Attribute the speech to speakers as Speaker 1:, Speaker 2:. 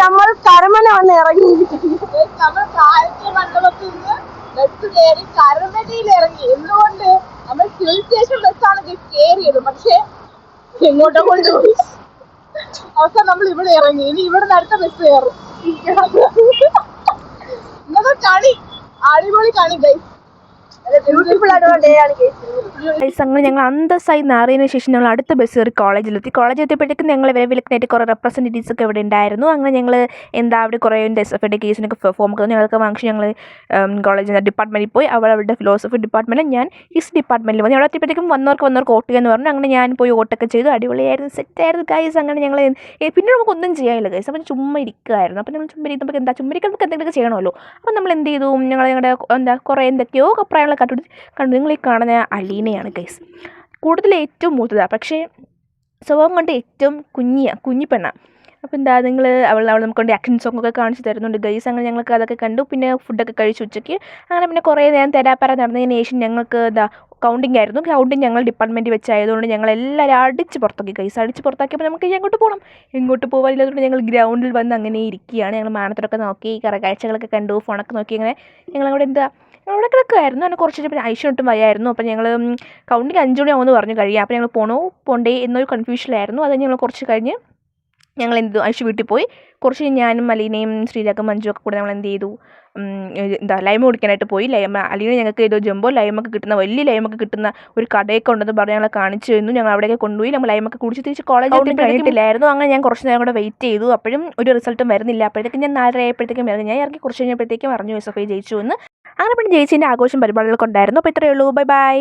Speaker 1: നമ്മൾ കരമന വന്ന് ഇറങ്ങിയിരിക്കുന്നു.
Speaker 2: നമ്മൾ കാലത്തെ മണ്ഡലത്തിൽ നിന്ന് ബസ് കയറി കരമനയിൽ ഇറങ്ങി. എന്തുകൊണ്ട് നമ്മൾ സിവിൽ സ്റ്റേഷൻ ബസ്സാണ് കയറിയത്, പക്ഷെ എങ്ങോട്ടോ കൊണ്ടുപോയി. അവസാനം നമ്മൾ ഇവിടെ ഇറങ്ങി. ഇനി ഇവിടെ അടുത്ത ബസ് കയറും. ഇന്നത്തെ കളി അടിപൊളി കളി ഗൈസ്.
Speaker 3: അങ്ങനെ ഞങ്ങൾ അന്തസ്സായി നാറിയതിനു ശേഷം ഞങ്ങൾ അടുത്ത ബസ് കയറി കോളേജിലെത്തി. കോളേജിലെത്തിയപ്പോഴേക്കും ഞങ്ങൾ വിലക്കിനായിട്ട് കുറേ റെപ്രസെൻറ്റേറ്റീവ്സ് ഒക്കെ ഇവിടെ ഉണ്ടായിരുന്നു. അങ്ങനെ ഞങ്ങൾ അവിടെ കുറേ എസ്എഫ്ഐയുടെ കേസിനൊക്കെ ഫോം ഒക്കെ ഞങ്ങൾക്ക് വാങ്ങിച്ച് ഞങ്ങൾ കോളേജിൽ ഡിപ്പാർട്ട്മെൻറ്റിൽ പോയി. അവരുടെ ഫിലോസഫി ഡിപ്പാർട്ട്മെൻറ്റിൽ, ഞാൻ ഹിസ്റ്ററി ഡിപ്പാർട്ട്മെൻറ്റിൽ വന്നു. അവിടെ എത്തിയപ്പോഴേക്കും വന്നവർക്ക് വോട്ട് ചെയ്യുക എന്ന് പറഞ്ഞു. അങ്ങനെ ഞാൻ പോയി വോട്ടൊക്കെ ചെയ്തു. അടിപൊളിയായിരുന്നു, സെറ്റായിരുന്നു ഗൈസ്. അങ്ങനെ ഞങ്ങൾ പിന്നെ നമുക്കൊന്നും ചെയ്യാനില്ല ഗൈസ്. അപ്പം ചുമ്മാ ഇരിക്കുമായിരുന്നു. അപ്പം നമ്മൾ ചുമ്മാ ഇരിക്കുമ്പോൾ നമുക്ക് എന്തെങ്കിലുമൊക്കെ ചെയ്യണമല്ലോ. അപ്പം നമ്മൾ എന്ത് ചെയ്തു, ഞങ്ങളുടെ കുറേ എന്തൊക്കെയോ അഭിപ്രായങ്ങൾ കണ്ടു. നിങ്ങൾ ഈ കാണുന്ന അലീനയാണ് ഗൈസ്. ഏറ്റവും മൂത്തതാണ്, പക്ഷേ സ്വഭാവം കൊണ്ട് ഏറ്റവും കുഞ്ഞി പെണ്ണാണ്. അപ്പോൾ അവൾ നമുക്ക് കൊണ്ട് ആക്ഷൻ സോങ്ങൊക്കെ കാണിച്ച് തരുന്നുണ്ട് ഗൈസ്. അങ്ങനെ ഞങ്ങൾക്ക് അതൊക്കെ കണ്ടു. പിന്നെ ഫുഡൊക്കെ കഴിച്ചു ഉച്ചയ്ക്ക്. അങ്ങനെ പിന്നെ കുറേ നേരം തെരാപ്പറ നടന്നതിന് ശേഷം ഞങ്ങൾക്ക് കൗണ്ടിങ് ആയിരുന്നു. കൗണ്ടിങ് ഞങ്ങൾ ഡിപ്പാർട്ട്മെൻറ്റ് വെച്ചായതുകൊണ്ട് ഞങ്ങൾ എല്ലാവരും അടിച്ച് പുറത്താക്കി ഗൈസ്. അടിച്ച് പുറത്താക്കിയപ്പോൾ നമുക്ക് എങ്ങോട്ട് പോകാനില്ലാത്തതുകൊണ്ട് ഞങ്ങൾ ഗ്രൗണ്ടിൽ വന്ന് അങ്ങനെ ഇരിക്കുകയാണ്. ഞങ്ങൾ മാനത്തിലൊക്കെ നോക്കി കുറേ കാഴ്ചകളൊക്കെ കണ്ടു, ഫോണൊക്കെ നോക്കി. അങ്ങനെ ഞങ്ങളവിടെ അവിടെ കിടക്കുമായിരുന്നു. അങ്ങനെ കുറച്ച് കഴിഞ്ഞപ്പോൾ ഐശ്വര്യൊട്ടും വയ്യായിരുന്നു. അപ്പോൾ ഞങ്ങൾ കൗണ്ടിങ് 5 മണിയാവുമെന്ന് പറഞ്ഞു കഴിയുക. അപ്പോൾ ഞങ്ങൾ പോണ്ടേ എന്നൊരു കൺഫ്യൂഷനിലായിരുന്നു. അത് ഞങ്ങൾ കുറച്ച് കഴിഞ്ഞ് ഞങ്ങൾ ഐശ്വര്യ വീട്ടിൽ പോയി. കുറച്ച് ഞാനും അലീനയും ശ്രീരാഗും മഞ്ജു ഒക്കെ കൂടെ നമ്മൾ ചെയ്തു, ലൈമ കുടിക്കാനായിട്ട് പോയി. അലീന ഞങ്ങൾക്ക് വലിയ ലൈമൊക്കെ കിട്ടുന്ന ഒരു കടയൊക്കെ ഉണ്ടെന്ന് പറഞ്ഞ് ഞങ്ങളെ കാണിച്ചു തന്നു. ഞങ്ങൾ അവിടെയൊക്കെ കൊണ്ടുപോയി. നമ്മൾ ലൈമൊക്കെ കുടിച്ച് തിരിച്ച് കോളേജിൽ കഴിഞ്ഞിട്ടില്ലായിരുന്നു. അങ്ങനെ ഞാൻ കുറച്ച് നേരം കൂടെ വെയിറ്റ് ചെയ്തു. അപ്പോഴും ഒരു റിസൾട്ടും വരുന്നില്ല. അപ്പോഴത്തേക്കും ഞാൻ 4:30 ആയപ്പോഴത്തേക്കും ഇറങ്ങി. ഞാൻ ഇറങ്ങി കുറച്ച് കഴിഞ്ഞപ്പോഴത്തേക്കും അറിഞ്ഞു എസ്എഫ്ഐ ജയിച്ചു എന്ന്. അങ്ങനെ പിന്നെ ജയിച്ചതിൻ്റെ ആഘോഷം പരിപാടികളൊക്കെ ഉണ്ടായിരുന്നു. അപ്പോൾ ഇത്രയേ ഉള്ളൂ. ബൈ.